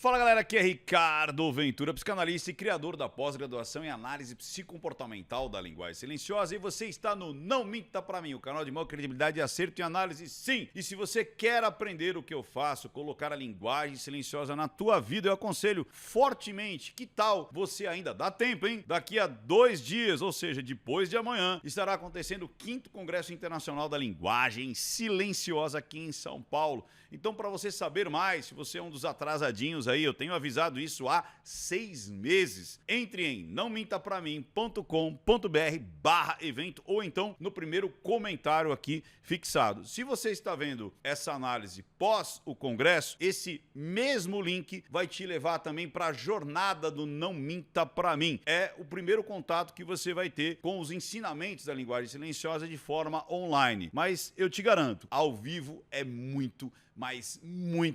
Fala galera, aqui é Ricardo Ventura, psicanalista e criador da pós-graduação em análise psicomportamental da linguagem silenciosa, e você está no Não Minta Pra Mim, o canal de maior credibilidade e acerto em análise, sim. E se você quer aprender o que eu faço, colocar a linguagem silenciosa na tua vida, eu aconselho fortemente, que tal você ainda dá tempo, hein? Daqui a 2 dias, ou seja, depois de amanhã, estará acontecendo o 5º Congresso Internacional da Linguagem Silenciosa aqui em São Paulo. Então, para você saber mais, se você é um dos atrasadinhos aí, eu tenho avisado isso há 6 meses. Entre em nãomintapramim.com.br/evento ou então no primeiro comentário aqui fixado. Se você está vendo essa análise pós o congresso, esse mesmo link vai te levar também para a jornada do Não Minta Pra Mim. É o primeiro contato que você vai ter com os ensinamentos da linguagem silenciosa de forma online. Mas eu te garanto, ao vivo é muito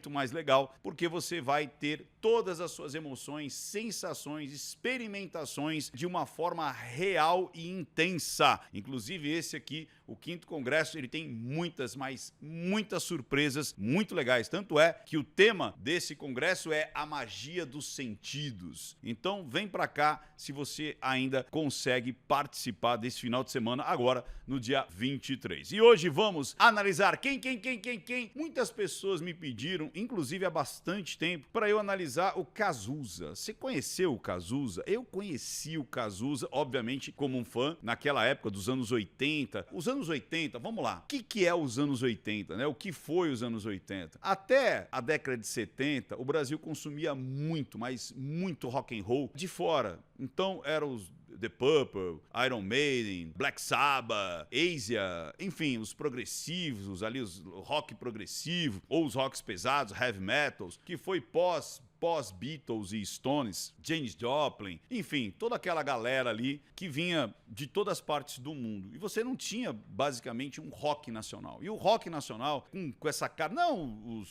mais legal, porque você vai ter todas as suas emoções, sensações, experimentações de uma forma real e intensa. Inclusive esse aqui, o 5º Congresso, ele tem muitas surpresas muito legais. Tanto é que o tema desse congresso é a magia dos sentidos. Então vem pra cá se você ainda consegue participar desse final de semana, agora no dia 23. E hoje vamos analisar quem? Muitas pessoas me pediram, inclusive há bastante tempo, para eu analisar o Cazuza. Você conheceu o Cazuza? Eu conheci o Cazuza, obviamente, como um fã, naquela época dos anos 80. Os anos 80, vamos lá. O que é os anos 80, né? O que foi os anos 80? Até a década de 70, o Brasil consumia muito, mas muito rock and roll de fora. Então, eram os The Purple, Iron Maiden, Black Sabbath, Asia, enfim, os progressivos, ali o rock progressivo, ou os rocks pesados, heavy metals, que foi pós-Beatles e Stones, Janis Joplin, enfim, toda aquela galera ali que vinha de todas as partes do mundo. E você não tinha, basicamente, um rock nacional. E o rock nacional, com essa cara, não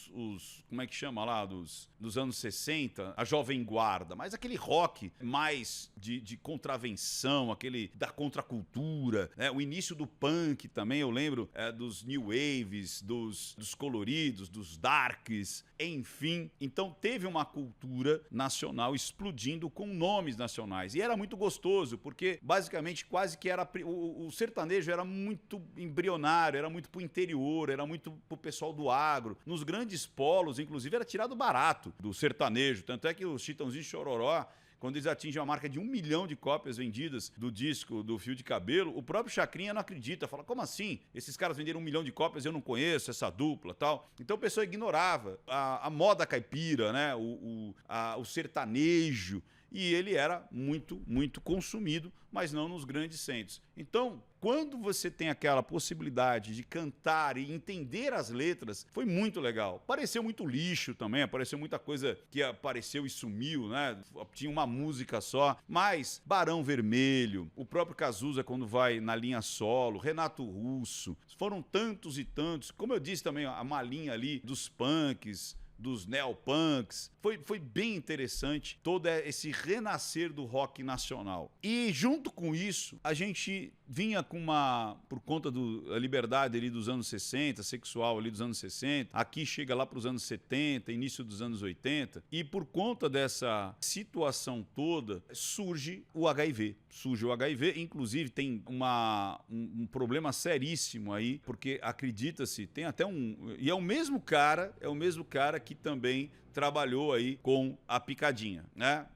como é que chama lá, dos anos 60, a Jovem Guarda, mas aquele rock mais de contravenção, aquele da contracultura, né? O início do punk também, eu lembro dos new waves, dos coloridos, dos darks, enfim. Então teve uma cultura nacional explodindo com nomes nacionais. E era muito gostoso, porque basicamente quase que era o sertanejo era muito embrionário, era muito pro interior, era muito pro pessoal do agro. Nos grandes polos, inclusive, era tirado barato do sertanejo. Tanto é que os Chitãozinho e Chororó, quando eles atingem a marca de 1 milhão de cópias vendidas do disco do Fio de Cabelo, o próprio Chacrinha não acredita, fala, como assim? Esses caras venderam 1 milhão de cópias, eu não conheço essa dupla, tal. Então a pessoa ignorava a moda caipira, né? O sertanejo, e ele era muito consumido, mas não nos grandes centros. Então, quando você tem aquela possibilidade de cantar e entender as letras, foi muito legal. Pareceu muito lixo também, apareceu muita coisa que apareceu e sumiu, né? Tinha uma música só, mas Barão Vermelho, o próprio Cazuza quando vai na linha solo, Renato Russo, foram tantos e tantos, como eu disse também, a malinha ali dos punks, dos neopunks, foi bem interessante todo esse renascer do rock nacional. E junto com isso, a gente vinha com por conta da liberdade ali dos anos 60, sexual ali dos anos 60, aqui chega lá para os anos 70, início dos anos 80, e por conta dessa situação toda, surge o HIV. Surge o HIV, inclusive tem um problema seríssimo aí, porque acredita-se, tem até e é o mesmo cara que também trabalhou aí com a picadinha, né?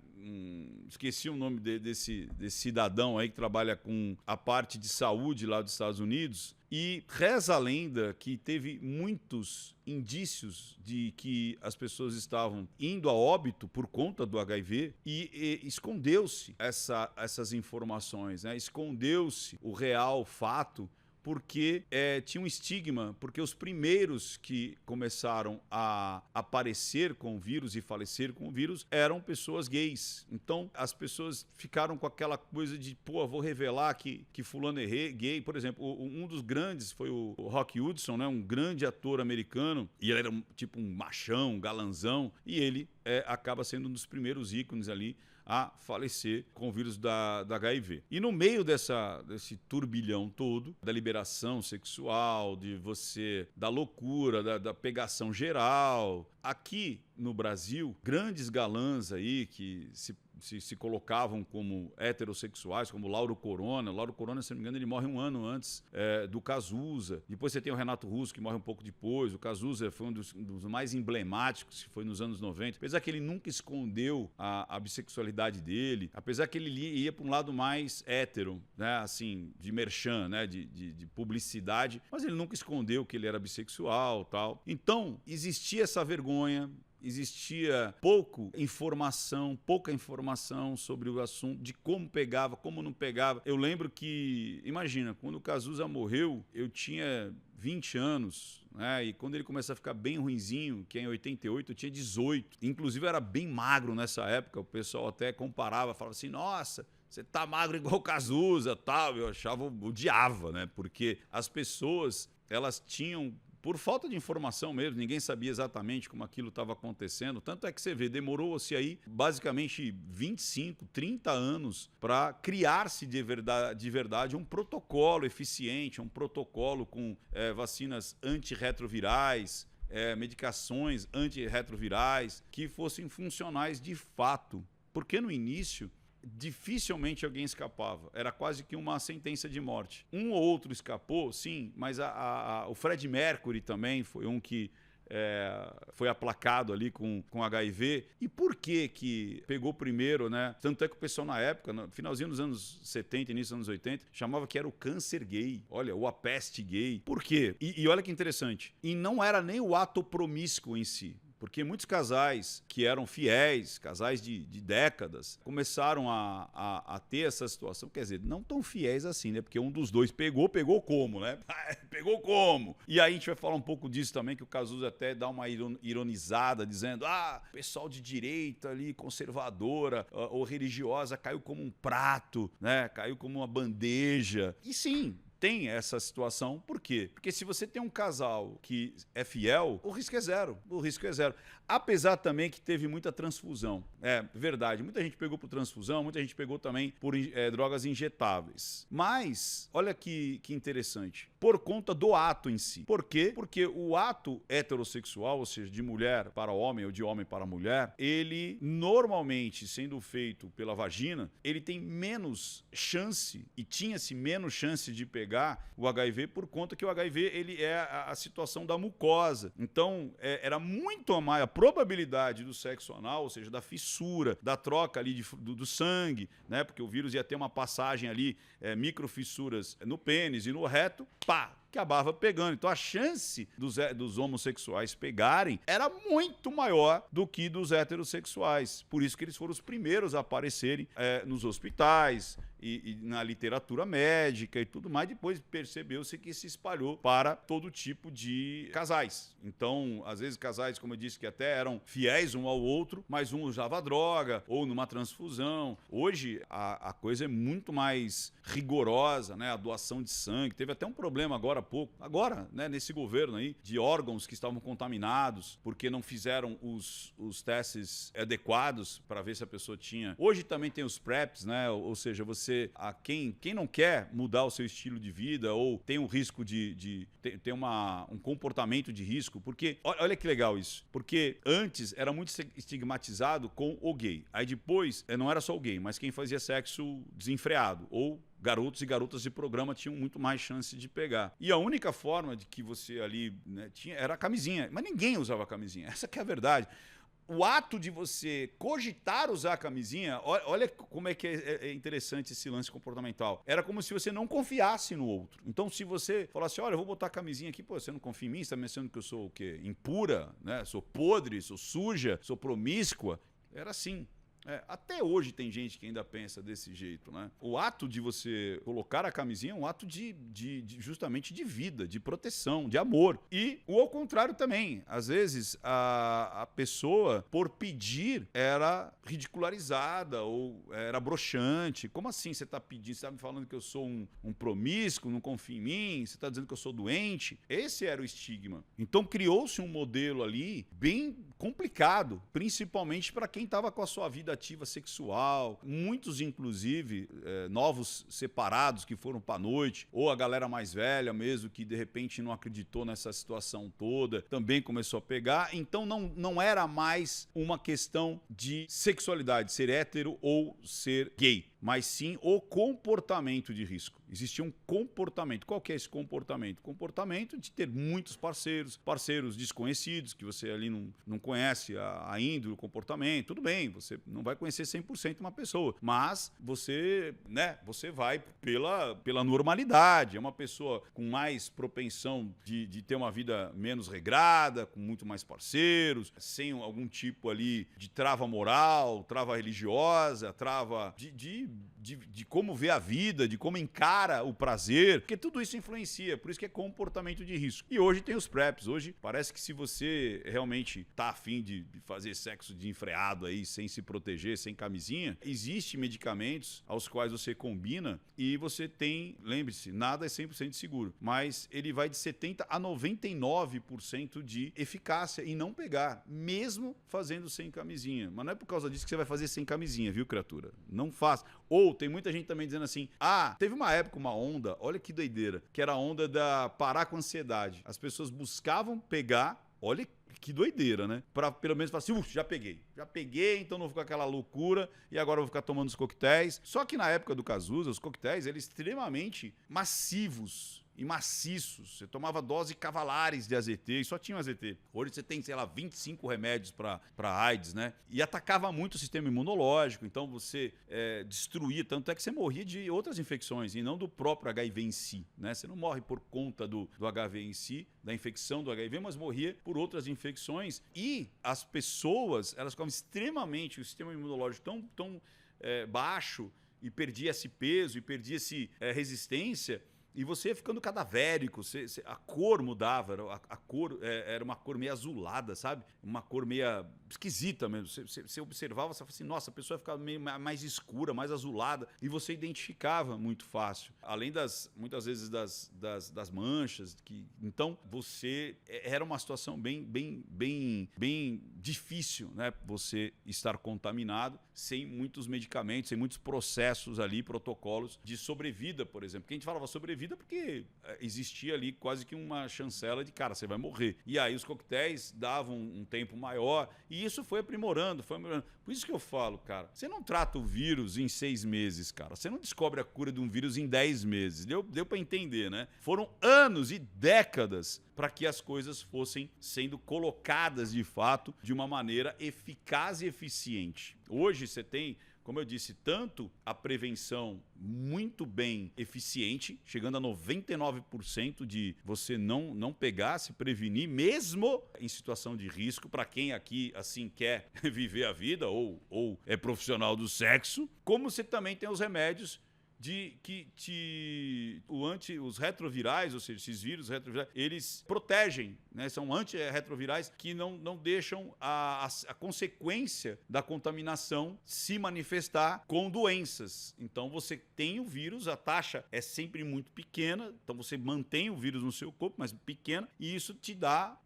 Esqueci o nome desse cidadão aí que trabalha com a parte de saúde lá dos Estados Unidos, e reza a lenda que teve muitos indícios de que as pessoas estavam indo a óbito por conta do HIV e escondeu-se essas informações, né? Escondeu-se o real fato, porque tinha um estigma, porque os primeiros que começaram a aparecer com o vírus e falecer com o vírus eram pessoas gays. Então as pessoas ficaram com aquela coisa de, pô, vou revelar que fulano é gay. Por exemplo, um dos grandes foi o Rock Hudson, né? Um grande ator americano, e ele era tipo um machão, um galanzão, e ele acaba sendo um dos primeiros ícones ali a falecer com o vírus da HIV. E no meio desse turbilhão todo, da liberação sexual, da loucura, da pegação geral, aqui no Brasil, grandes galãs aí que se colocavam como heterossexuais, como Lauro Corona. Lauro Corona, se não me engano, ele morre um ano antes do Cazuza. Depois você tem o Renato Russo, que morre um pouco depois. O Cazuza foi um dos mais emblemáticos, que foi nos anos 90. Apesar que ele nunca escondeu a bissexualidade dele, apesar que ele ia para um lado mais hétero, né, assim, de merchan, né, de publicidade, mas ele nunca escondeu que ele era bissexual, tal. Então, existia essa vergonha, existia pouca informação sobre o assunto, de como pegava, como não pegava. Eu lembro que, imagina, quando o Cazuza morreu, eu tinha 20 anos, né? E quando ele começa a ficar bem ruinzinho, que é em 88, eu tinha 18. Inclusive, eu era bem magro nessa época, o pessoal até comparava, falava assim, nossa, você tá magro igual o Cazuza, tal. Eu odiava, né? Porque as pessoas, elas tinham, por falta de informação mesmo, ninguém sabia exatamente como aquilo estava acontecendo. Tanto é que você vê, demorou-se aí basicamente 25, 30 anos para criar-se de verdade um protocolo eficiente, um protocolo com vacinas antirretrovirais, medicações antirretrovirais que fossem funcionais de fato. Porque no início dificilmente alguém escapava. Era quase que uma sentença de morte. Um ou outro escapou, sim, mas o Fred Mercury também foi um que foi aplacado ali com HIV. E por que pegou primeiro, né? Tanto é que o pessoal na época, no finalzinho dos anos 70, início dos anos 80, chamava que era o câncer gay. Olha, ou a peste gay. Por quê? E olha que interessante. E não era nem o ato promíscuo em si. Porque muitos casais que eram fiéis, casais de décadas, começaram a ter essa situação. Quer dizer, não tão fiéis assim, né? Porque um dos dois pegou como, né? Pegou como? E aí a gente vai falar um pouco disso também, que o Cazuza até dá uma ironizada, dizendo, pessoal de direita ali, conservadora ou religiosa, caiu como um prato, né? Caiu como uma bandeja. E sim, tem essa situação. Por quê? Porque se você tem um casal que é fiel, o risco é zero. O risco é zero. Apesar também que teve muita transfusão. É verdade. Muita gente pegou por transfusão, muita gente pegou também por drogas injetáveis. Mas, olha que interessante. Por conta do ato em si. Por quê? Porque o ato heterossexual, ou seja, de mulher para homem ou de homem para mulher, ele normalmente, sendo feito pela vagina, ele tem menos chance, e tinha-se menos chance de pegar o HIV, por conta que o HIV ele é a situação da mucosa. Então, era muito mais a probabilidade do sexo anal, ou seja, da fissura, da troca ali do sangue, né? Porque o vírus ia ter uma passagem ali, microfissuras no pênis e no reto, acabava pegando. Então a chance dos homossexuais pegarem era muito maior do que dos heterossexuais. Por isso que eles foram os primeiros a aparecerem nos hospitais e na literatura médica e tudo mais. Depois percebeu-se que se espalhou para todo tipo de casais. Então, às vezes casais, como eu disse, que até eram fiéis um ao outro, mas um usava droga ou numa transfusão. Hoje a coisa é muito mais rigorosa, né? A doação de sangue. Teve até um problema agora, né, nesse governo aí, de órgãos que estavam contaminados porque não fizeram os testes adequados para ver se a pessoa tinha. Hoje também tem os PrEPs, né? Ou seja, quem não quer mudar o seu estilo de vida ou tem um risco de ter um comportamento de risco, porque olha que legal isso, porque antes era muito estigmatizado com o gay. Aí depois não era só o gay, mas quem fazia sexo desenfreado ou garotos e garotas de programa tinham muito mais chance de pegar. E a única forma de que você ali, né, tinha era a camisinha. Mas ninguém usava camisinha. Essa que é a verdade. O ato de você cogitar usar a camisinha, olha como é que é interessante esse lance comportamental. Era como se você não confiasse no outro. Então, se você falasse, olha, eu vou botar a camisinha aqui, você não confia em mim? Você está me achando que eu sou o quê? Impura, né? Sou podre, sou suja, sou promíscua? Era assim. Até hoje tem gente que ainda pensa desse jeito, né? O ato de você colocar a camisinha é um ato justamente de vida, de proteção, de amor. E o ao contrário também. Às vezes a pessoa, por pedir, era ridicularizada ou era broxante. Como assim você está pedindo? Você está me falando que eu sou um promíscuo, não confia em mim? Você está dizendo que eu sou doente? Esse era o estigma. Então criou-se um modelo ali bem complicado, principalmente para quem estava com a sua vida ativa sexual. Muitos, inclusive, novos separados que foram para a noite, ou a galera mais velha mesmo, que de repente não acreditou nessa situação toda, também começou a pegar. Então não era mais uma questão de sexualidade, ser hétero ou ser gay, mas sim o comportamento de risco. Existia um comportamento. Qual que é esse comportamento? Comportamento de ter muitos parceiros desconhecidos, que você ali não conhece a índole, o comportamento. Tudo bem, você não vai conhecer 100% uma pessoa, mas você vai pela normalidade. É uma pessoa com mais propensão de ter uma vida menos regrada, com muito mais parceiros, sem algum tipo ali de trava moral, trava religiosa, trava de como vê a vida, de como encara o prazer, porque tudo isso influencia, por isso que é comportamento de risco. E hoje tem os PrEPs, hoje parece que se você realmente tá afim de fazer sexo desenfreado aí, sem se proteger, sem camisinha, existem medicamentos aos quais você combina e você tem, lembre-se, nada é 100% seguro, mas ele vai de 70% a 99% de eficácia em não pegar, mesmo fazendo sem camisinha. Mas não é por causa disso que você vai fazer sem camisinha, viu, criatura? Não faz. Ou tem muita gente também dizendo assim, teve uma época, uma onda, olha que doideira, que era a onda da parar com ansiedade. As pessoas buscavam pegar, olha que doideira, né? Pra pelo menos falar assim, já peguei, então não vou ficar aquela loucura e agora eu vou ficar tomando os coquetéis. Só que na época do Cazuza, os coquetéis, eles extremamente massivos e maciços. Você tomava dose cavalares de AZT e só tinha um AZT. Hoje você tem, sei lá, 25 remédios para AIDS, né? E atacava muito o sistema imunológico, então você destruía, tanto é que você morria de outras infecções e não do próprio HIV em si, né? Você não morre por conta do HIV em si, da infecção do HIV, mas morria por outras infecções e as pessoas, elas ficavam extremamente, o sistema imunológico tão baixo e perdia esse peso e perdia essa resistência. E você ia ficando cadavérico, a cor mudava, a cor era uma cor meio azulada, sabe? Uma cor meio esquisita mesmo. Você observava, você falava assim, nossa, a pessoa ficava meio mais escura, mais azulada, e você identificava muito fácil. Além muitas vezes das manchas. Então, era uma situação bem difícil, né? Você estar contaminado, sem muitos medicamentos, sem muitos processos ali, protocolos de sobrevida, por exemplo. Porque a gente falava sobrevida porque existia ali quase que uma chancela de, cara, você vai morrer. E aí os coquetéis davam um tempo maior e isso foi aprimorando. Por isso que eu falo, cara, você não trata o vírus em 6 meses, cara. Você não descobre a cura de um vírus em 10 meses. Deu para entender, né? Foram anos e décadas para que as coisas fossem sendo colocadas de fato de uma maneira eficaz e eficiente. Hoje você tem, como eu disse, tanto a prevenção muito bem eficiente, chegando a 99% de você não pegar, se prevenir, mesmo em situação de risco, para quem aqui assim quer viver a vida ou é profissional do sexo, como você também tem os remédios os retrovirais, ou seja, esses vírus retrovirais, eles protegem, né? São antirretrovirais que não deixam a consequência da contaminação se manifestar com doenças. Então você tem o vírus, a taxa é sempre muito pequena, então você mantém o vírus no seu corpo, mas pequena, e isso te dá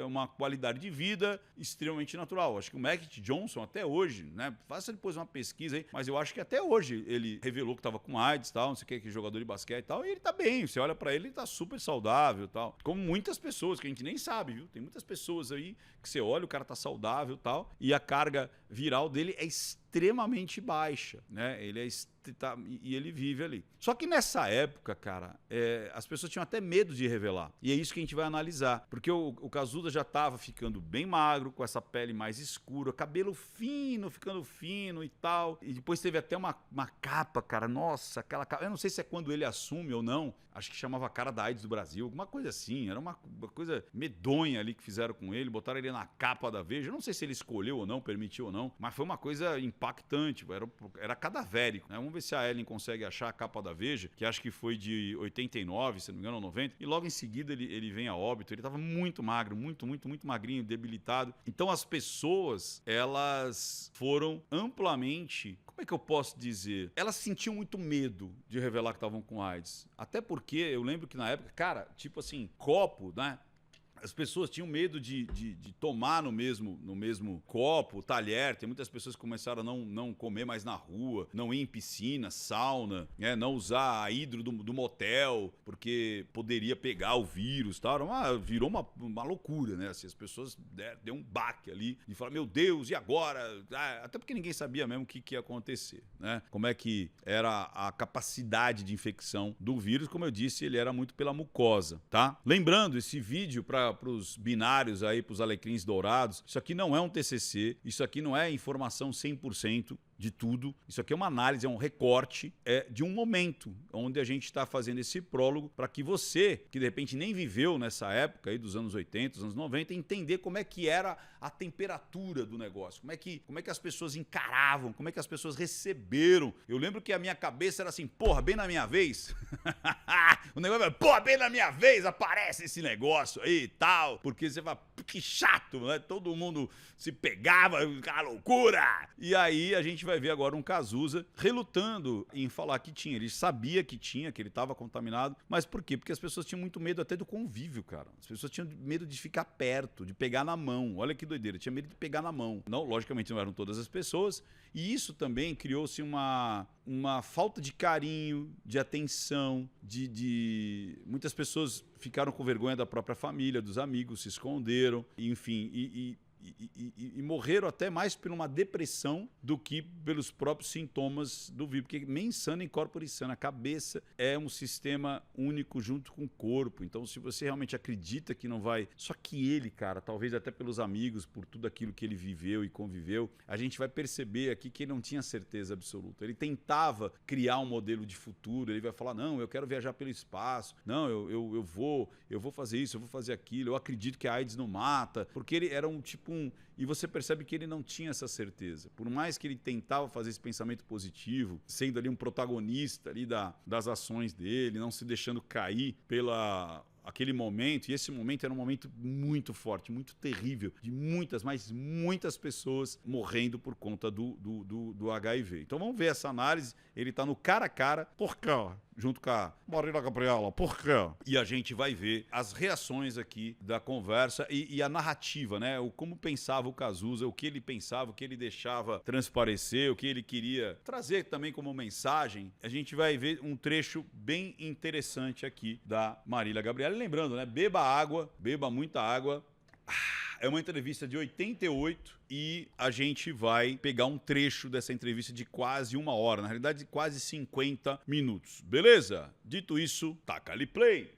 uma qualidade de vida extremamente natural. Acho que o Magic Johnson até hoje, né? Faça depois uma pesquisa aí, mas eu acho que até hoje ele revelou que estava com AIDS e tal, não sei o que é jogador de basquete e tal, e ele tá bem, você olha pra ele, ele tá super saudável e tal. Como muitas pessoas, que a gente nem sabe, viu? Tem muitas pessoas aí que você olha, o cara tá saudável e tal, e a carga viral dele é extremamente extremamente baixa, né? E ele vive ali. Só que nessa época, cara, as pessoas tinham até medo de revelar. E é isso que a gente vai analisar. Porque o Cazuza já estava ficando bem magro, com essa pele mais escura, cabelo fino, ficando fino e tal. E depois teve até uma capa, cara. Nossa, aquela capa. Eu não sei se é quando ele assume ou não. Acho que chamava Cara da AIDS do Brasil, alguma coisa assim. Era uma coisa medonha ali que fizeram com ele. Botaram ele na capa da Veja. Eu não sei se ele escolheu ou não, permitiu ou não. Mas foi uma coisa impactante. Era cadavérico, né? Vamos ver se a Ellen consegue achar a capa da Veja, que acho que foi de 89, se não me engano, 90. E logo em seguida ele vem a óbito. Ele estava muito magro, muito magrinho, debilitado. Então as pessoas, elas foram amplamente... Como é que eu posso dizer? Elas sentiam muito medo de revelar que estavam com AIDS. Até porque eu lembro que na época, cara, tipo assim, copo, né? As pessoas tinham medo de tomar no mesmo copo, talher. Tem muitas pessoas que começaram a não comer mais na rua, não ir em piscina, sauna, né? Não usar a hidro do motel, porque poderia pegar o vírus. Tal. Virou uma loucura, né? Assim, as pessoas deu um baque ali e falaram, meu Deus, e agora? Até porque ninguém sabia mesmo o que ia acontecer, né? Como é que era a capacidade de infecção do vírus. Como eu disse, ele era muito pela mucosa, tá? Lembrando, esse vídeo para os binários aí, para os alecrins dourados, isso aqui não é um TCC, isso aqui não é informação 100% de tudo, isso aqui é uma análise, é um recorte de um momento onde a gente está fazendo esse prólogo para que você, que de repente nem viveu nessa época aí dos anos 80, dos anos 90, entender como é que era a temperatura do negócio, como é que as pessoas encaravam, como é que as pessoas receberam. Eu lembro que a minha cabeça era assim, porra, bem na minha vez. O negócio era, porra, bem na minha vez aparece esse negócio aí e tal, porque você fala, que chato, né? Todo mundo se pegava, aquela loucura. E aí a gente vai ver agora um Cazuza relutando em falar que tinha. Ele sabia que tinha, que ele estava contaminado. Mas por quê? Porque as pessoas tinham muito medo até do convívio, cara. As pessoas tinham medo de ficar perto, de pegar na mão. Olha que doideira, tinha medo de pegar na mão. Não, logicamente não eram todas as pessoas. E isso também criou-se uma falta de carinho, de atenção, muitas pessoas ficaram com vergonha da própria família, dos amigos, se esconderam, enfim, e morreram até mais por uma depressão do que pelos próprios sintomas do vírus, porque mens sana in corpore sano, a cabeça é um sistema único junto com o corpo. Então, se você realmente acredita que não vai... Só que ele, cara, talvez até pelos amigos, por tudo aquilo que ele viveu e conviveu, a gente vai perceber aqui que ele não tinha certeza absoluta. Ele tentava criar um modelo de futuro, ele vai falar, não, eu quero viajar pelo espaço, não, eu vou fazer isso, eu vou fazer aquilo, eu acredito que a AIDS não mata, porque ele era um tipo e você percebe que ele não tinha essa certeza. Por mais que ele tentava fazer esse pensamento positivo, sendo ali um protagonista ali das ações dele, não se deixando cair aquele momento, e esse momento era um momento muito forte, muito terrível, de muitas pessoas morrendo por conta do HIV. Então vamos ver essa análise, ele está no cara a cara, por cá, junto com a Marília Gabriela, por quê? E a gente vai ver as reações aqui da conversa e a narrativa, né? Como pensava o Cazuza, o que ele pensava, o que ele deixava transparecer, o que ele queria trazer também como mensagem. A gente vai ver um trecho bem interessante aqui da Marília Gabriela. E lembrando, né? Beba água, beba muita água. É uma entrevista de 88 e a gente vai pegar um trecho dessa entrevista de quase 1 hora, na realidade de quase 50 minutos. Beleza? Dito isso, taca-lhe play!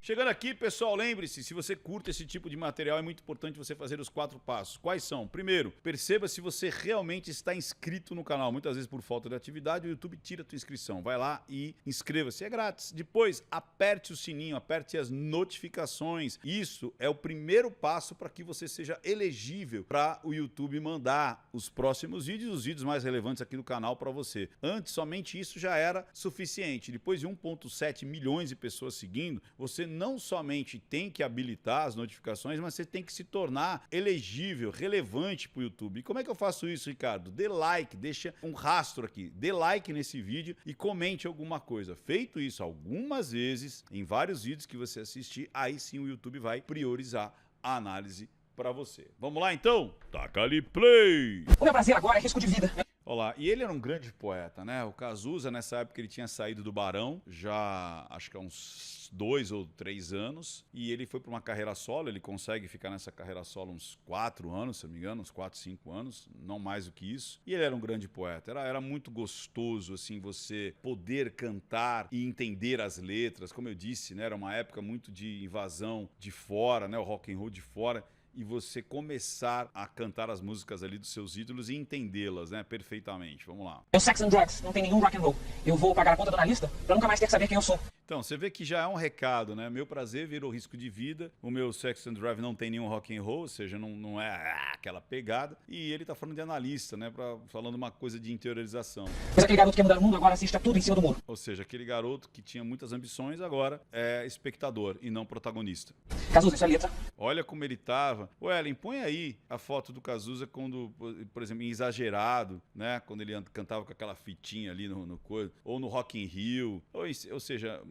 Chegando aqui, pessoal, lembre-se, se você curte esse tipo de material, é muito importante você fazer os 4 passos. Quais são? Primeiro, perceba se você realmente está inscrito no canal. Muitas vezes, por falta de atividade, o YouTube tira a tua inscrição. Vai lá e inscreva-se, é grátis. Depois, aperte o sininho, aperte as notificações. Isso é o primeiro passo para que você seja elegível para o YouTube mandar os próximos vídeos, os vídeos mais relevantes aqui do canal para você. Antes, somente isso já era suficiente. Depois de 1,7 milhões de pessoas seguindo, você não somente tem que habilitar as notificações, mas você tem que se tornar elegível, relevante para o YouTube. E como é que eu faço isso, Ricardo? Dê like, deixa um rastro aqui, dê like nesse vídeo e comente alguma coisa. Feito isso algumas vezes, em vários vídeos que você assistir, aí sim o YouTube vai priorizar a análise para você. Vamos lá então? Taca-lhe play! O meu prazer agora é risco de vida. Olá, e ele era um grande poeta, né? O Cazuza, nessa época, ele tinha saído do Barão, já acho que há uns 2 ou 3 anos, e ele foi para uma carreira solo, ele consegue ficar nessa carreira solo uns 4 anos, se não me engano, uns 4, 5 anos, não mais do que isso. E ele era um grande poeta, era muito gostoso, assim, você poder cantar e entender as letras, como eu disse, né? Era uma época muito de invasão de fora, né? O rock and roll de fora, e você começar a cantar as músicas ali dos seus ídolos e entendê-las, né, perfeitamente. Vamos lá. Meu Sex and Drugs não tem nenhum rock and roll. Eu vou pagar a conta do analista pra nunca mais ter que saber quem eu sou. Então, você vê que já é um recado, né? Meu prazer virou risco de vida. O meu Sex and Drive não tem nenhum rock and roll, ou seja, não é aquela pegada. E ele tá falando de analista, né? Falando uma coisa de interiorização. Mas aquele garoto que ia mudar o mundo agora assiste a tudo em cima do muro. Ou seja, aquele garoto que tinha muitas ambições agora é espectador e não protagonista. Cazuza, isso é letra. Olha como ele tava. Ô, Ellen, põe aí a foto do Cazuza quando, por exemplo, em Exagerado, né? Quando ele cantava com aquela fitinha ali no coisa. Ou no Rock in Rio. Ou seja,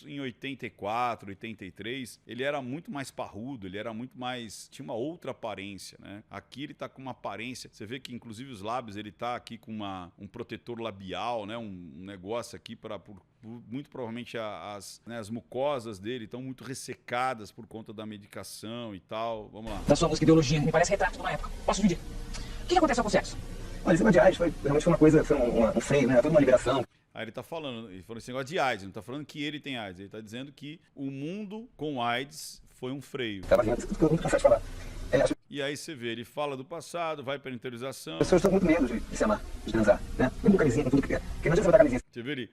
em 84, 83, ele era muito mais parrudo, ele era muito mais... tinha uma outra aparência, né? Aqui ele tá com uma aparência... Você vê que, inclusive, os lábios, ele tá aqui com um protetor labial, né? Um negócio aqui muito provavelmente as mucosas dele estão muito ressecadas por conta da medicação e tal. Vamos lá. Da sua música Ideologia, me parece retrato de uma época. Posso dividir? O que aconteceu com o sexo? Olha, esse negócio de AIDS realmente foi uma coisa, foi um freio, né? Foi uma liberação. Aí ele tá falando, ele falou esse negócio de AIDS, não tá falando que ele tem AIDS, ele tá dizendo que o mundo com AIDS foi um freio. Tava vendo, isso que eu muito cansado de falar. E aí você vê, ele fala do passado, vai pra interiorização. As pessoas estão com muito medo de se amar, de transar, né? Mesmo com camisinha, com tudo que quer. Porque não adianta você botar camisinha. Você vê ele,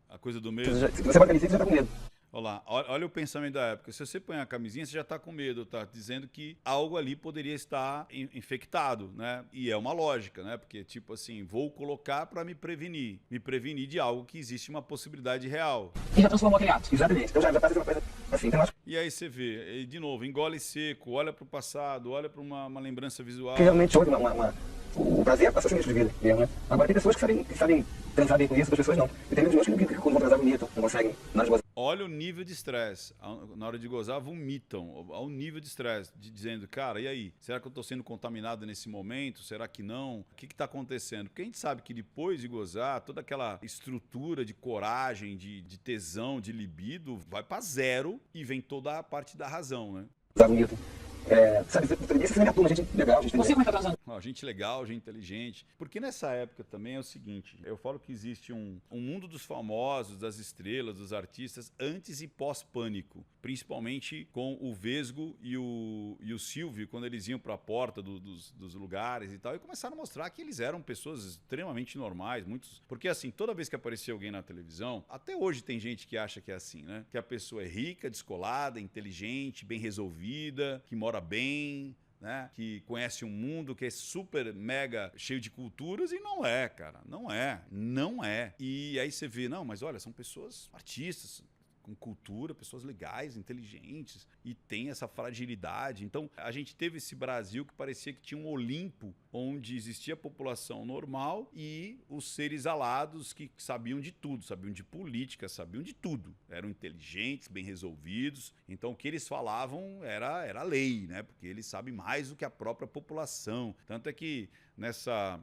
a coisa do medo. Se você bota camisinha, você já tá com medo. Olha lá, olha o pensamento da época. Se você põe a camisinha, você já tá com medo, tá dizendo que algo ali poderia estar infectado, né? E é uma lógica, né? Porque, tipo assim, vou colocar para me prevenir de algo que existe uma possibilidade real. E já transformou aquele ato. Exatamente. Então já tá fazendo uma coisa assim, então acho E aí você vê, de novo, engole seco, olha pro passado, olha para uma lembrança visual. que realmente houve o prazer é passar seu de vida mesmo, né? Agora tem pessoas que sabem transar bem com isso, outras pessoas não. E tem muitos que quando vão transar vomitam, não conseguem, não gozar. Olha o nível de estresse. Na hora de gozar, vomitam. Ao nível de estresse, dizendo, cara, e aí? Será que eu estou sendo contaminado nesse momento? Será que não? O que está acontecendo? Porque a gente sabe que depois de gozar, toda aquela estrutura de coragem, de tesão, de libido, vai para zero e vem toda a parte da razão, né? Gozar vomitam. Sabe, isso é minha turma, gente legal, gente Você como é que tá transando? Gente legal, gente inteligente. Porque nessa época também é o seguinte, eu falo que existe um mundo dos famosos, das estrelas, dos artistas, antes e pós-pânico. Principalmente com o Vesgo e o Silvio, quando eles iam para a porta dos lugares e tal, e começaram a mostrar que eles eram pessoas extremamente normais, muitos... Porque assim, toda vez que aparecia alguém na televisão, até hoje tem gente que acha que é assim, né? Que a pessoa é rica, descolada, inteligente, bem resolvida, que mora bem, né? Que conhece um mundo que é super, mega cheio de culturas, e não é, cara. Não é. E aí você vê, não, mas olha, são pessoas artistas, com cultura, pessoas legais, inteligentes, e tem essa fragilidade. Então, a gente teve esse Brasil que parecia que tinha um Olimpo, onde existia a população normal e os seres alados que sabiam de tudo, sabiam de política, sabiam de tudo. Eram inteligentes, bem resolvidos. Então, o que eles falavam era lei, né? Porque eles sabem mais do que a própria população. Tanto é que nessa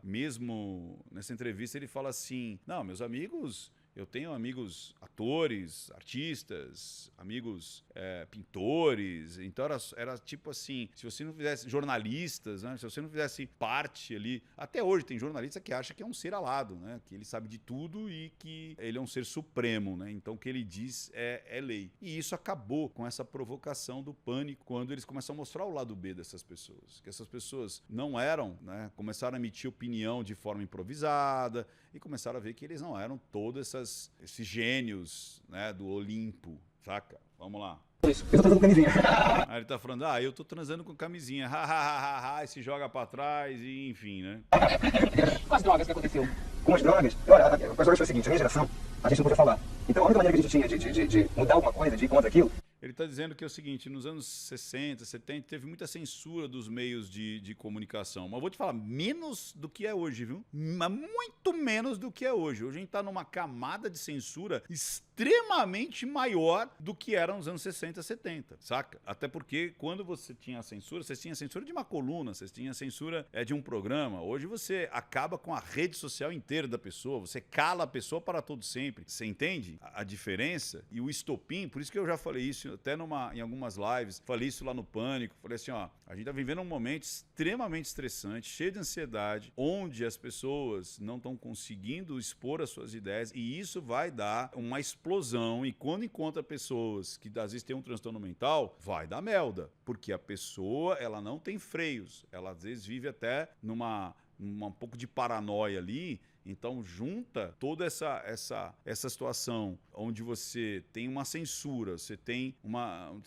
entrevista ele fala assim, não, meus amigos... Eu tenho amigos atores, artistas, amigos pintores, então era tipo assim, se você não fizesse jornalistas, né, se você não fizesse parte ali, até hoje tem jornalista que acha que é um ser alado, né, que ele sabe de tudo e que ele é um ser supremo, né, então o que ele diz é lei. E isso acabou com essa provocação do pânico, quando eles começam a mostrar o lado B dessas pessoas, que essas pessoas não eram, né, começaram a emitir opinião de forma improvisada, e começaram a ver que eles não eram todos esses gênios, né, do Olimpo, saca? Vamos lá. Isso, eu tô transando com camisinha. Aí ele tá falando, eu tô transando com camisinha, e se joga pra trás, e enfim, né? Com as drogas que aconteceu? Com as drogas, olha, com as drogas foi o seguinte, a minha geração, a gente não podia falar. Então a única maneira que a gente tinha de mudar alguma coisa, de ir contra aquilo, Ele está dizendo que é o seguinte, nos anos 60, 70, teve muita censura dos meios de comunicação. Mas vou te falar, menos do que é hoje, viu? Mas muito menos do que é hoje. Hoje a gente está numa camada de censura extremamente maior do que era nos anos 60, 70, saca? Até porque quando você tinha censura, você tinha censura de uma coluna, você tinha censura de um programa. Hoje você acaba com a rede social inteira da pessoa, você cala a pessoa para todo sempre. Você entende a diferença? E o estopim, por isso que eu já falei isso até em algumas lives, falei isso lá no Pânico, falei assim, ó, a gente tá vivendo um momento extremamente estressante, cheio de ansiedade, onde as pessoas não estão conseguindo expor as suas ideias e isso vai dar uma explosão e quando encontra pessoas que às vezes têm um transtorno mental, vai dar merda, porque a pessoa, ela não tem freios, ela às vezes vive até numa um pouco de paranoia ali. Então junta toda essa situação onde você tem uma censura, você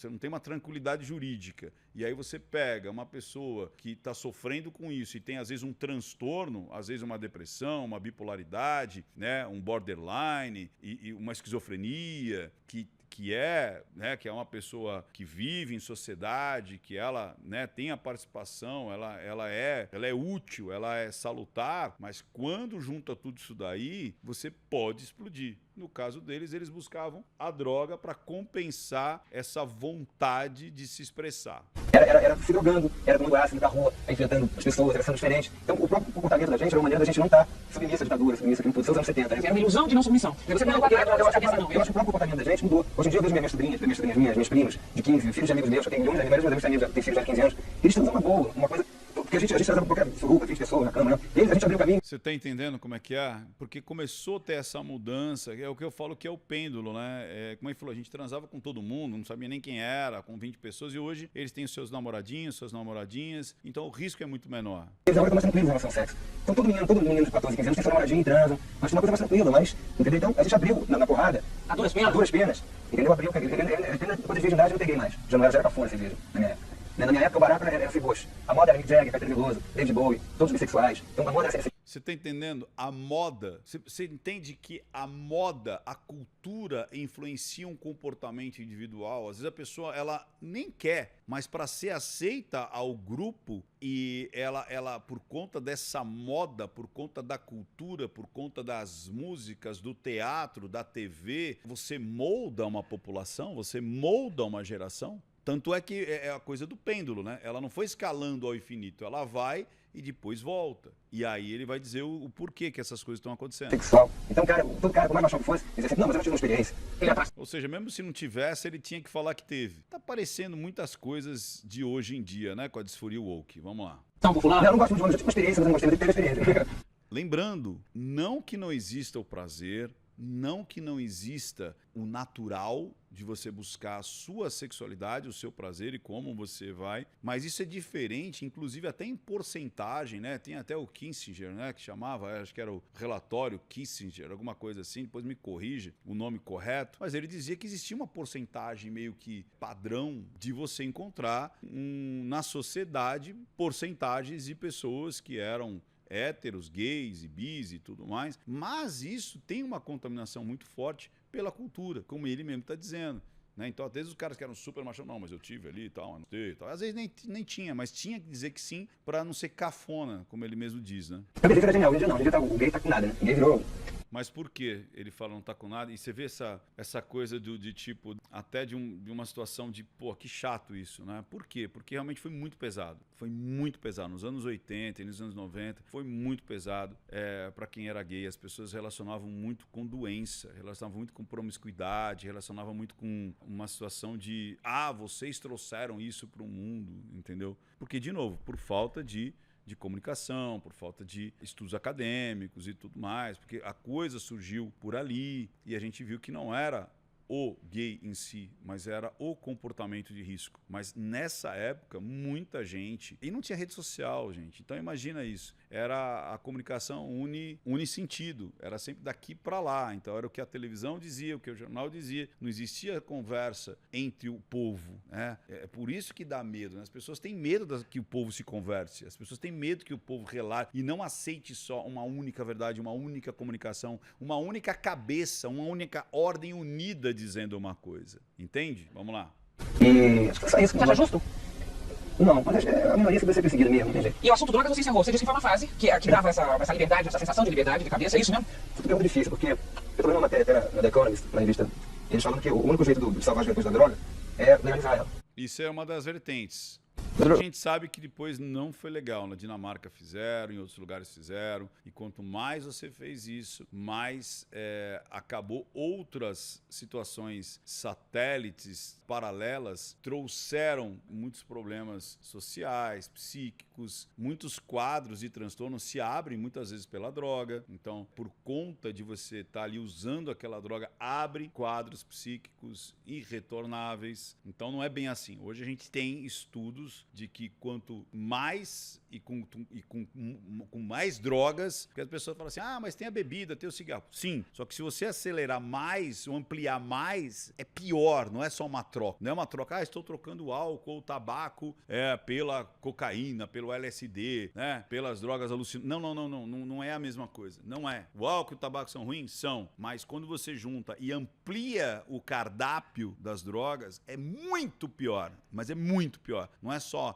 não tem uma tranquilidade jurídica, e aí você pega uma pessoa que está sofrendo com isso e tem às vezes um transtorno, às vezes uma depressão, uma bipolaridade, né, um borderline e uma esquizofrenia, que é uma pessoa que vive em sociedade, que ela, né, tem a participação, ela é útil, ela é salutar, mas quando junta tudo isso daí, você pode explodir. No caso deles, eles buscavam a droga para compensar essa vontade de se expressar. Era se drogando, era tomando ácido na rua, enfrentando as pessoas, era sendo diferente. Então o próprio comportamento da gente era uma maneira da gente não estar submissa à ditadura, submissa àquilo tudo, seus anos 70. Era uma ilusão de não submissão. Você não eu acho que o próprio comportamento da gente mudou. Hoje em dia eu vejo minhas sobrinhas minhas primas de 15, filhos de amigos meus, eu tenho milhões de amigos, mas amigos têm filhos de 15 anos, eles estão uma boa, uma coisa. Porque a gente trazava qualquer suruba, 20 pessoas na cama, né? E eles, a gente abriu o caminho. Você tá entendendo como é que é? Porque começou a ter essa mudança, é o que eu falo que é o pêndulo, né? Como ele falou, a gente transava com todo mundo, não sabia nem quem era, com 20 pessoas, e hoje eles têm os seus namoradinhos, suas namoradinhas, então o risco é muito menor. Eles agora estão mais tranquilos em relação ao sexo. Então todo menino de 14, 15 anos tem sua namoradinha e transa, mas é uma coisa mais tranquila, mas, entendeu? Então a gente abriu na porrada. A duras penas. Entendeu? Abriu, depois de virgindade eu não peguei mais. Já não era cafona cerveja, na minha época. Na minha época o barato era Fiboche. A moda era Mick Jagger, Caetano Veloso, David Bowie, todos bissexuais. Então a moda era assim. Você está entendendo? A moda, você entende que a moda, a cultura influencia um comportamento individual. Às vezes a pessoa, ela nem quer, mas para ser aceita ao grupo e ela por conta dessa moda, por conta da cultura, por conta das músicas, do teatro, da TV, você molda uma população, você molda uma geração. Tanto é que é a coisa do pêndulo, né? Ela não foi escalando ao infinito, ela vai e depois volta. E aí ele vai dizer o porquê que essas coisas estão acontecendo. Sexual. Então, todo cara, por mais machão que fosse, dizia assim, não, mas eu não tive uma experiência. Ou seja, mesmo se não tivesse, ele tinha que falar que teve. Tá parecendo muitas coisas de hoje em dia, né? Com a disforia woke. Vamos lá. Então, vou falar. Eu não gosto de homem, eu tive uma experiência, mas eu não gostei, mas ele teve experiência. Lembrando, não que não exista o prazer, não que não exista o natural de você buscar a sua sexualidade, o seu prazer e como você vai, mas isso é diferente, inclusive até em porcentagem, né? Tem até o Kissinger, né, que chamava, acho que era o relatório Kissinger, alguma coisa assim, depois me corrige o nome correto, mas ele dizia que existia uma porcentagem meio que padrão de você encontrar na sociedade porcentagens de pessoas que eram héteros, gays e bis e tudo mais, mas isso tem uma contaminação muito forte pela cultura, como ele mesmo está dizendo. Né? Então, às vezes os caras que eram super machão, não, mas eu tive ali e tal, não sei, tal. Às vezes nem tinha, mas tinha que dizer que sim, para não ser cafona, como ele mesmo diz, né? Eu pensei que era genial, hoje em dia não, hoje em dia o gay tá com nada, né? O gay virou... Mas por que ele fala não tá com nada? E você vê essa coisa de tipo, até de uma situação de, pô, que chato isso, né? Por quê? Porque realmente foi muito pesado. Foi muito pesado. Nos anos 80 e nos anos 90, foi muito pesado para quem era gay. As pessoas relacionavam muito com doença, relacionavam muito com promiscuidade, relacionavam muito com uma situação de, vocês trouxeram isso para o mundo, entendeu? Porque, de novo, por falta de comunicação, por falta de estudos acadêmicos e tudo mais, porque a coisa surgiu por ali e a gente viu que não era o gay em si, mas era o comportamento de risco. Mas nessa época, muita gente... E não tinha rede social, gente. Então imagina isso. Era a comunicação unissentido. Era sempre daqui para lá. Então era o que a televisão dizia, o que o jornal dizia. Não existia conversa entre o povo. Né? É por isso que dá medo. Né? As pessoas têm medo que o povo se converse. As pessoas têm medo que o povo relate e não aceite só uma única verdade, uma única comunicação, uma única cabeça, uma única ordem unida dizendo uma coisa. Entende? Vamos lá. E acho que só isso. Você acha justo? Não, mas a minoria deve ser perseguida mesmo, não tem jeito. E o assunto drogas você encerrou. Você disse que foi uma fase que dava essa liberdade, essa sensação de liberdade de cabeça, é isso mesmo? Foi pergunta difícil, porque eu tô lendo uma matéria até na The Economist, na revista, eles falam que o único jeito de salvar as juventude da droga é legalizar ela. Isso é uma das vertentes. Mas A gente sabe que depois não foi legal. Na Dinamarca fizeram, em outros lugares fizeram. E quanto mais você fez isso, mais acabou outras situações satélites paralelas, trouxeram muitos problemas sociais, psíquicos, muitos quadros de transtorno se abrem muitas vezes pela droga. Então, por conta de você estar ali usando aquela droga, abre quadros psíquicos irretornáveis. Então, não é bem assim. Hoje a gente tem estudos de que quanto mais e com mais drogas, porque as pessoas falam assim, mas tem a bebida, tem o cigarro. Sim, só que se você acelerar mais ou ampliar mais, é pior, não é só uma troca. Não é uma troca, estou trocando o álcool ou tabaco pela cocaína, pelo LSD, né, pelas drogas alucinantes. Não é a mesma coisa. Não é. O álcool e o tabaco são ruins? São. Mas quando você junta e amplia o cardápio das drogas, é muito pior. Mas é muito pior. Não é só,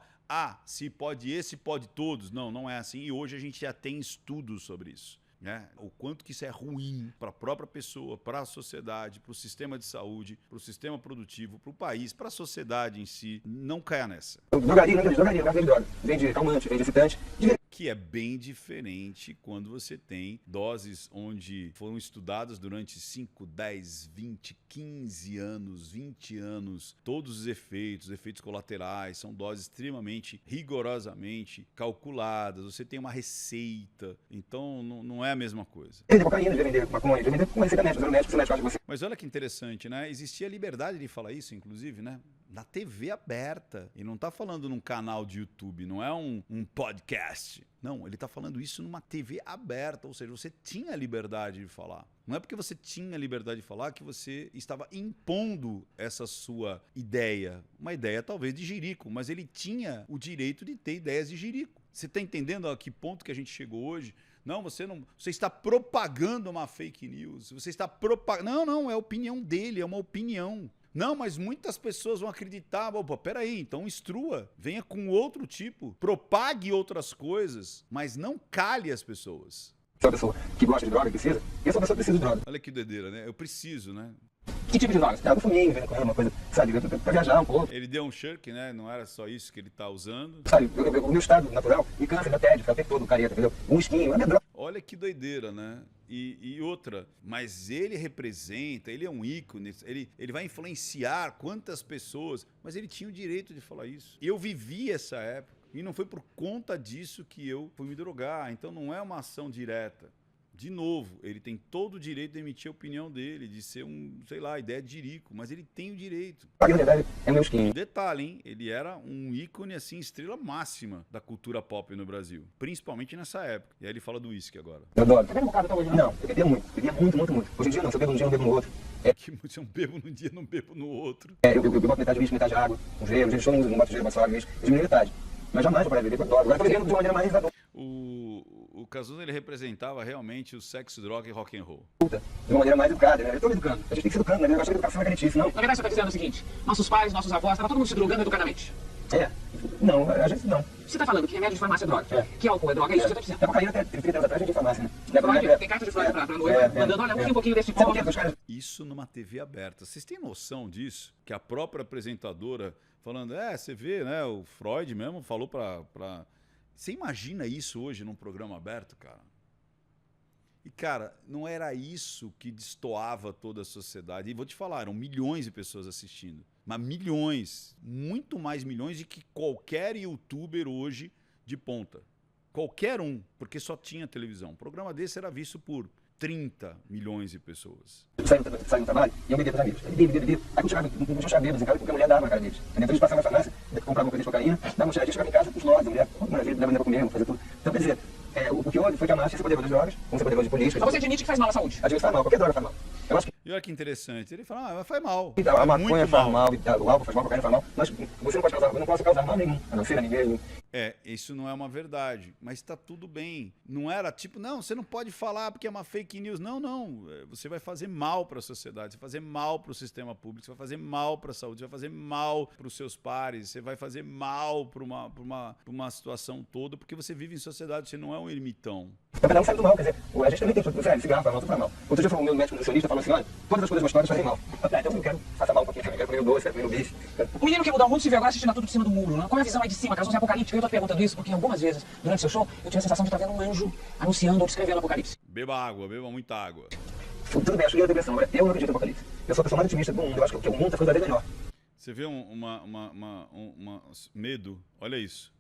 se pode esse, pode todos. Não é assim. E hoje a gente já tem estudos sobre isso. Né? O quanto que isso é ruim para a própria pessoa, para a sociedade, para o sistema de saúde, para o sistema produtivo, para o país, para a sociedade em si. Não caia nessa. Drogaria, vende droga. Vende calmante, vende excitante. Que é bem diferente quando você tem doses onde foram estudadas durante 5, 10, 20, 15 anos, 20 anos, todos os efeitos colaterais, são doses extremamente, rigorosamente calculadas, você tem uma receita, então não é a mesma coisa. Vende cocaína, vende maconha, vende com receita médica, você médico acha você. Mas olha que interessante, né? Existia a liberdade de falar isso, inclusive, né? Na TV aberta. E não tá falando num canal de YouTube, não é um podcast. Não, ele tá falando isso numa TV aberta, ou seja, você tinha a liberdade de falar. Não é porque você tinha a liberdade de falar que você estava impondo essa sua ideia. Uma ideia talvez de jirico, mas ele tinha o direito de ter ideias de jirico. Você tá entendendo a que ponto que a gente chegou hoje? Não, você está propagando uma fake news. Você está propagando. Não, é a opinião dele, é uma opinião. Não, mas muitas pessoas vão acreditar. Opa, peraí, então instrua, venha com outro tipo, propague outras coisas, mas não cale as pessoas. Se é uma pessoa que gosta de droga, precisa, e essa pessoa precisa de droga. Olha que doideira, né? Eu preciso, né? Que tipo de drogas? Do fuminho, vendo com ela, uma coisa, sabe, pra viajar um pouco. Ele deu um shirk, né? Não era só isso que ele tá usando. Sabe, o meu estado natural me cansa, me tédio, fica o tempo todo careta, entendeu? Um esquinho, a minha droga. Olha que doideira, né? E outra, mas ele representa, ele é um ícone, ele vai influenciar quantas pessoas, mas ele tinha o direito de falar isso. Eu vivi essa época e não foi por conta disso que eu fui me drogar, então não é uma ação direta. De novo, ele tem todo o direito de emitir a opinião dele, de ser ideia de jirico, mas ele tem o direito. A verdade é meu esquinho. Detalhe, hein? Ele era um ícone, assim, estrela máxima da cultura pop no Brasil, principalmente nessa época. E aí ele fala do uísque agora. Eu adoro. Tá vendo um bocado até hoje, né? Não, eu bebia muito. Hoje em dia não, se eu bebo num dia, eu não bebo no outro. Que você não bebo num dia, não bebo no outro. Eu boto metade de uísque, metade de água, um gelo, eu não boto gelo, boto só água, eu diminui metade. Mas jamais eu parei de beber, eu adoro. Agora eu tô bebendo de uma maneira mais resadora. O Cazuza, ele representava realmente o sexo, droga e rock and roll. De uma maneira mais educada, né? Eu tô me educando. A gente tem que se educando, né? Eu acho que a educação é caretice, não. Na verdade, você tá dizendo o seguinte, nossos pais, nossos avós, estava todo mundo se drogando educadamente. Não, a gente não. Você tá falando que remédio de farmácia é droga, que álcool é droga, é isso que você tá dizendo. A cocaína até 30 anos atrás a gente tinha farmácia, né? Freud, tem carta de Freud pra noiva, mandando, olha, um pouquinho desse Sabe pó. por quê? Os caras... Isso numa TV aberta. Vocês têm noção disso? Que a própria apresentadora falando, você vê, né? O Freud mesmo falou pra... Você imagina isso hoje num programa aberto, cara? E, cara, não era isso que destoava toda a sociedade. E vou te falar, eram milhões de pessoas assistindo. Mas milhões, muito mais milhões de que qualquer youtuber hoje de ponta. Qualquer um, porque só tinha televisão. Um programa desse era visto por 30 milhões de pessoas. Saiu do trabalho e eu bebia com os amigos. Bebia. Aí quando chegava, não tinha bêbados em casa, porque a mulher dava na cara deles. Então eles passavam na farmácia, compravam um coisa de cocaína, davam um cheiradinho, chegava em casa com os lotes, a mulher, maravilha, dava pra comer, fazer tudo. Então, quer dizer, o que houve foi que a massa se apoderou das drogas, como se apoderou de política. Então você admite que faz mal à saúde? A gente faz mal, qualquer droga faz mal. Eu acho que E olha que interessante, ele fala, mas faz mal. a maconha faz mal, o álcool faz mal, a cocaína faz mal, mas você não pode causar mal nenhum, a não ser a ninguém. Isso não é uma verdade, mas está tudo bem. Não era tipo, não, você não pode falar porque é uma fake news. Não, não. Você vai fazer mal para a sociedade, você vai fazer mal para o sistema público, você vai fazer mal para a saúde, você vai fazer mal para os seus pares, você vai fazer mal para uma situação toda, porque você vive em sociedade, você não é um ermitão. Cada um sabe do mal, quer dizer, a gente também tem tudo, cigarro faz mal, tudo faz mal. Outro dia foi o meu médico nutricionista falou assim, olha, todas as coisas gostosas fazem mal. Então eu quero fazer mal um pouquinho, eu quero comer o doce, quero comer o bife. O menino que mudou o mundo se vê agora assistindo a tudo de cima do muro, né? Qual é a visão aí de cima, aquela visão apocalíptica? Eu tô te perguntando isso porque algumas vezes, durante seu show, eu tive a sensação de estar vendo um anjo anunciando ou descrevendo o apocalipse. Beba água, beba muita água. Tudo bem, acho que eu depressão, eu não acredito no apocalipse. Eu sou a pessoa mais otimista do mundo, eu acho que o mundo tá ficando cada vez melhor. Você vê medo, olha isso.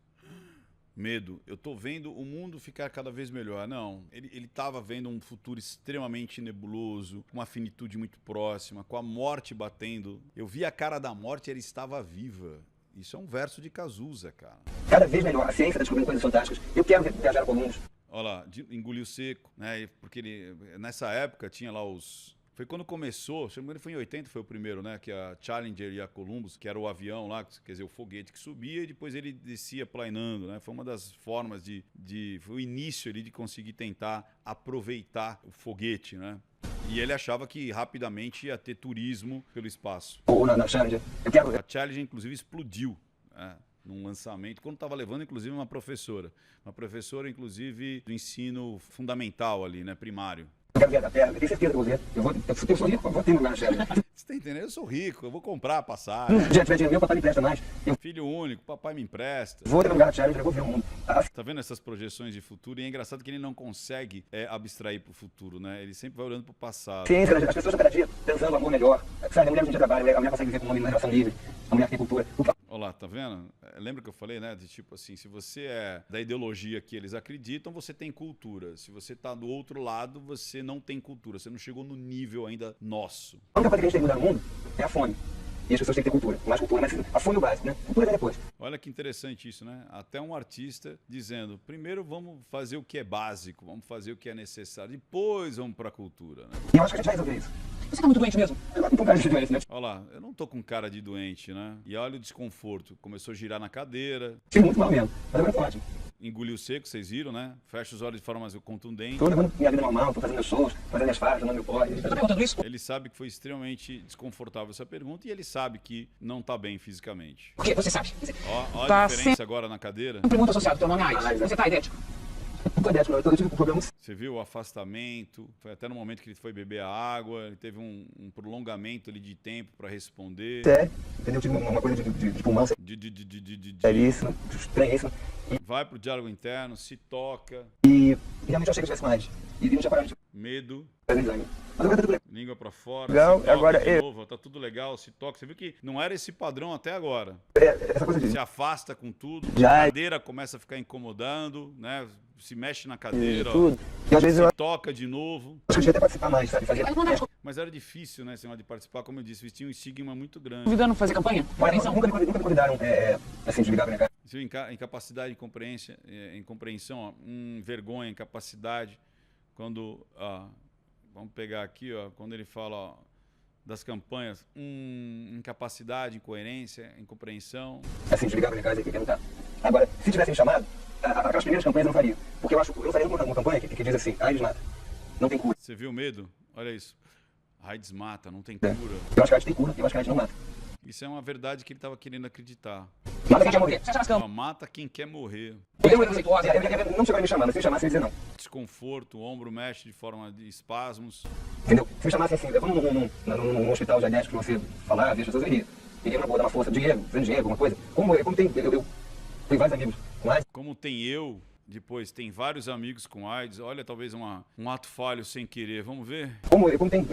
Medo. Eu tô vendo o mundo ficar cada vez melhor. Não, ele tava vendo um futuro extremamente nebuloso, com uma finitude muito próxima, com a morte batendo. Eu vi a cara da morte e ela estava viva. Isso é um verso de Cazuza, cara. Cada vez melhor, a ciência está descobrindo coisas fantásticas. Eu quero viajar com o mundo. Olha lá, engoliu seco, né? Porque nessa época tinha lá os... Foi quando começou, se não me engano foi em 80, foi o primeiro, né? Que a Challenger e a Columbus, que era o avião lá, quer dizer, o foguete que subia e depois ele descia planando, né? Foi uma das formas foi o início ali de conseguir tentar aproveitar o foguete, né? E ele achava que rapidamente ia ter turismo pelo espaço. Ou na Challenger, eu quero... A Challenger, inclusive, explodiu, né? Num lançamento, quando estava levando, inclusive, uma professora, inclusive, do ensino fundamental ali, né? Primário. Eu quero viajar da Terra, eu tenho certeza que eu vou ver. Eu sou rico, eu vou ter um lugar na Challenger. Você tá entendendo? Eu sou rico, eu vou comprar a passagem. Se tiver dinheiro meu, papai me empresta mais. Eu Filho único, papai me empresta. vou ter um lugar na Challenger, eu vou ver o mundo. Tá vendo essas projeções de futuro? E é engraçado que ele não consegue abstrair pro futuro, né? Ele sempre vai olhando pro passado. Ciência, as pessoas a cada dia pensando o amor melhor. Sabe, a mulher no dia trabalha, a mulher consegue viver com o homem numa relação livre. A mulher tem cultura. Olha lá, tá vendo? Lembra que eu falei, né? De tipo assim, se você é da ideologia que eles acreditam, você tem cultura. Se você tá do outro lado, você não tem cultura. Você não chegou no nível ainda nosso. A única coisa que a gente tem que mudar no mundo é a fome. E as pessoas têm que ter cultura. Mais cultura, mas a fome é o básico, né? Cultura vem depois. Olha que interessante isso, né? Até um artista dizendo, primeiro vamos fazer o que é básico, vamos fazer o que é necessário, depois vamos pra cultura, né? E eu acho que a gente vai resolver isso. Você tá muito doente mesmo? Eu não tô com cara de doença, né? Olha lá, eu não tô com cara de doente, né? E olha o desconforto. Começou a girar na cadeira, Fiz muito mal mesmo, mas agora eu tô ótimo. engoliu seco, vocês viram, né? Fecha os olhos de forma mais contundente. Tô levando minha vida normal, tô fazendo meus shows, fazendo minhas faixas, tomando meu pó. Eu tô perguntando isso Ele sabe que foi extremamente desconfortável essa pergunta e ele sabe que não tá bem fisicamente. porque você sabe. Ó Tá a diferença agora na cadeira. Sempre muito associado, teu nome é AIDS. Você tá idêntico. Não tô idético, não. Eu tive um problema muito Você viu o afastamento, foi até no momento que ele foi beber a água, ele teve um prolongamento ali de tempo para responder. sério, entendeu? Eu tive uma coisa de pulmão seríssima, estranhíssima. Vai pro diálogo interno, se toca, E realmente eu achei que eu tivesse mais. E não tinha coragem de medo, fazer exame. Mas agora tá tudo bem. língua para fora, Legal, se toca agora de eu- novo, tá tudo legal, se toca. Você viu que não era esse padrão até agora. Essa coisa de... Se afasta com tudo, Já- a cadeira começa a ficar incomodando, né? Se mexe na cadeira, ó, tudo. E às vezes eu se toca de novo. acho que eu devia até participar mais, sabe? Fazer... Mas era difícil, né, esse negócio de participar, como eu disse, vestia um estigma muito grande. Convidando a fazer campanha? Mas nunca me convidaram, assim, de ligar pra minha casa. Viu, incapacidade em compreensão, ó, vergonha, incapacidade. Quando, vamos pegar aqui, ó, quando ele fala ó, das campanhas, incapacidade, incoerência, incompreensão. Assim, de ligar pra minha casa e perguntar. Agora, se tivessem me chamado, aquelas primeiras campanhas eu não faria. Porque eu acho que eu faria uma campanha que diz assim, AIDS mata, não tem cura. Você viu o medo? Olha isso. AIDS mata, não tem É. cura. Eu acho que a AIDS tem cura, eu acho que a AIDS não mata. Isso é uma verdade que ele estava querendo acreditar. Mata quem quer morrer. Você acha nas campanhas? Mata quem quer morrer. Eu preconceituosa. Não chegou a me chamar, mas se me chamasse, eu ia dizer não. Desconforto, o ombro mexe de forma de espasmos. Entendeu? Se me chamasse assim, vamos num hospital geriátrico pra você falar, ver as pessoas, eu iria. Iria na boa, dar uma força, dinheiro, alguma coisa. Como tem, eu tenho vários amigos com AIDS. Como tem eu, depois tem vários amigos com AIDS. Olha, talvez um ato falho sem querer. Vamos ver? Como tem,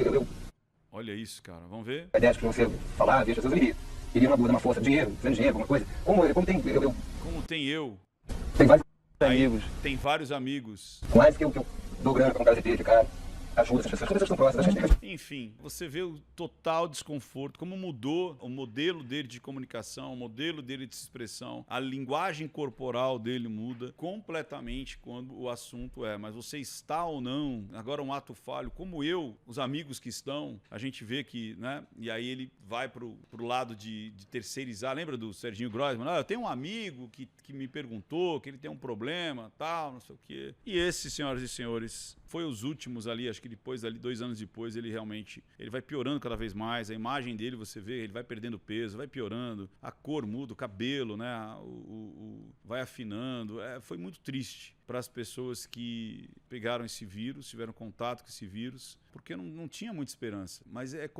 Olha isso, cara. Vamos ver? geriátrico pra você falar, ver as pessoas, eu iria. Iria na boa, dar uma força, dinheiro, alguma coisa. Como tem, Como tem eu, tenho vários aí amigos tem vários amigos. com AIDS que eu dou grana pra um cara de cara. ajuda essas pessoas, todas estão próximas. A gente tem Enfim, você vê o total desconforto, como mudou o modelo dele de comunicação, o modelo dele de expressão, a linguagem corporal dele muda completamente quando o assunto é, mas você está ou não, agora um ato falho, como eu, os amigos que estão, a gente vê que, né, e aí ele vai pro lado de terceirizar, lembra do Serginho Groisman? Eu tenho um amigo que me perguntou que ele tem um problema, tal, não sei o quê. E esse, senhoras e senhores, foi os últimos ali, acho que depois dali, 2 anos depois, ele vai piorando cada vez mais, a imagem dele, você vê, ele vai perdendo peso, vai piorando, a cor muda, o cabelo, né, vai afinando, foi muito triste para as pessoas que pegaram esse vírus, tiveram contato com esse vírus, porque não tinha muita esperança. Mas é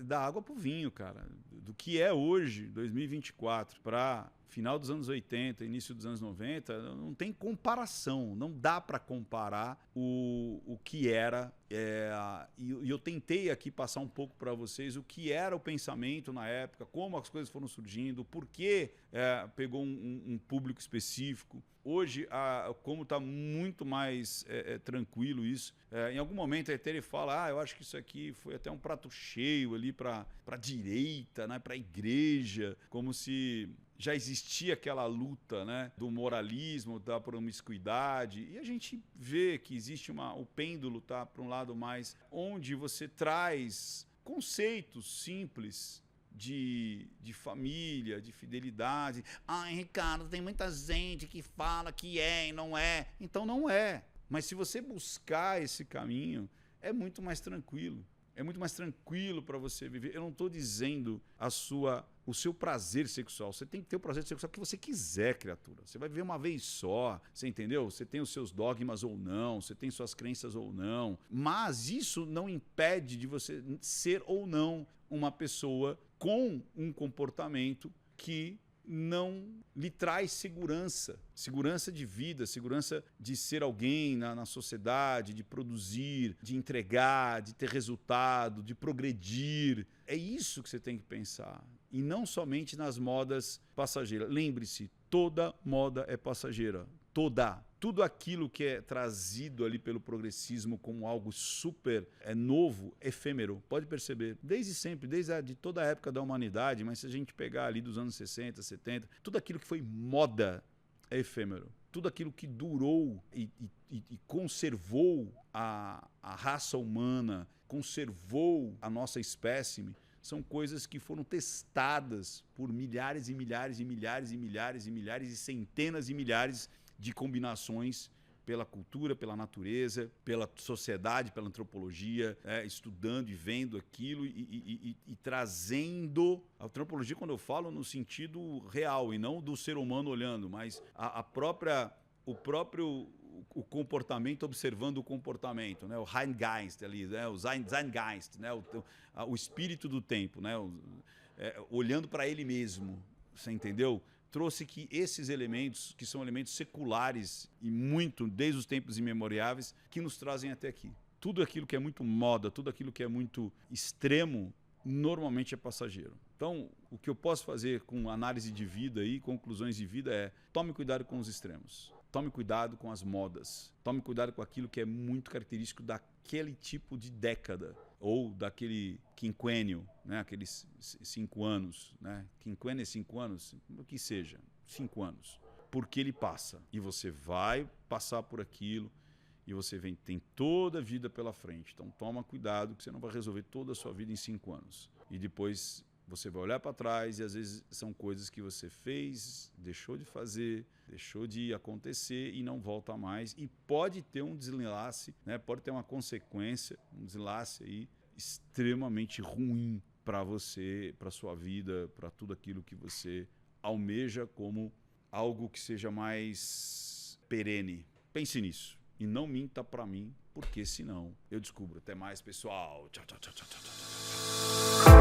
dar água pro vinho, cara. Do que é hoje, 2024, para final dos anos 80, início dos anos 90, não tem comparação. Não dá para comparar o que era. E eu tentei aqui passar um pouco para vocês o que era o pensamento na época, como as coisas foram surgindo, por que pegou um público específico. Hoje, como está muito mais tranquilo isso, em algum momento até ele fala, eu acho que isso aqui foi até um prato cheio ali para a direita, né, para a igreja, como se já existia aquela luta, né, do moralismo, da promiscuidade, e a gente vê que existe o pêndulo tá para um lado mais onde você traz conceitos simples de família, de fidelidade. Ricardo, tem muita gente que fala que é e não é. Então não é. Mas se você buscar esse caminho, é muito mais tranquilo. É muito mais tranquilo para você viver. Eu não estou dizendo o seu prazer sexual. Você tem que ter o prazer sexual que você quiser, criatura. Você vai viver uma vez só, você entendeu? Você tem os seus dogmas ou não, você tem suas crenças ou não. Mas isso não impede de você ser ou não uma pessoa com um comportamento que não lhe traz segurança de vida, segurança de ser alguém na sociedade, de produzir, de entregar, de ter resultado, de progredir. É isso que você tem que pensar. E não somente nas modas passageiras. Lembre-se, toda moda é passageira. Toda. Tudo aquilo que é trazido ali pelo progressismo como algo super novo, efêmero, pode perceber, desde sempre, de toda a época da humanidade, mas se a gente pegar ali dos anos 60, 70, tudo aquilo que foi moda é efêmero. Tudo aquilo que durou e conservou a raça humana, conservou a nossa espécime, são coisas que foram testadas por milhares e milhares e milhares e milhares e milhares e centenas e milhares de combinações pela cultura, pela natureza, pela sociedade, pela antropologia, estudando e vendo aquilo e trazendo a antropologia, quando eu falo no sentido real e não do ser humano olhando, mas o comportamento observando o comportamento, né? O Zeitgeist ali, né? O Zeitgeist, né? O espírito do tempo, né? Olhando para ele mesmo, você entendeu? Trouxe que esses elementos, que são elementos seculares e muito, desde os tempos imemoriáveis, que nos trazem até aqui. Tudo aquilo que é muito moda, tudo aquilo que é muito extremo, normalmente é passageiro. Então, o que eu posso fazer com análise de vida e conclusões de vida é: tome cuidado com os extremos. Tome cuidado com as modas. Tome cuidado com aquilo que é muito característico daquele tipo de década ou daquele quinquênio, né? Aqueles 5 anos. Né? Quinquênio é 5 anos? O que seja, 5 anos. Porque ele passa. E você vai passar por aquilo e você tem toda a vida pela frente. Então toma cuidado que você não vai resolver toda a sua vida em 5 anos. E depois você vai olhar para trás e às vezes são coisas que você fez, deixou de fazer, deixou de acontecer e não volta mais. E pode ter um desenlace, né? Pode ter uma consequência, um desenlace aí extremamente ruim para você, para sua vida, para tudo aquilo que você almeja como algo que seja mais perene. Pense nisso e não minta para mim, porque senão eu descubro. Até mais, pessoal. Tchau, tchau, tchau, tchau, tchau, tchau.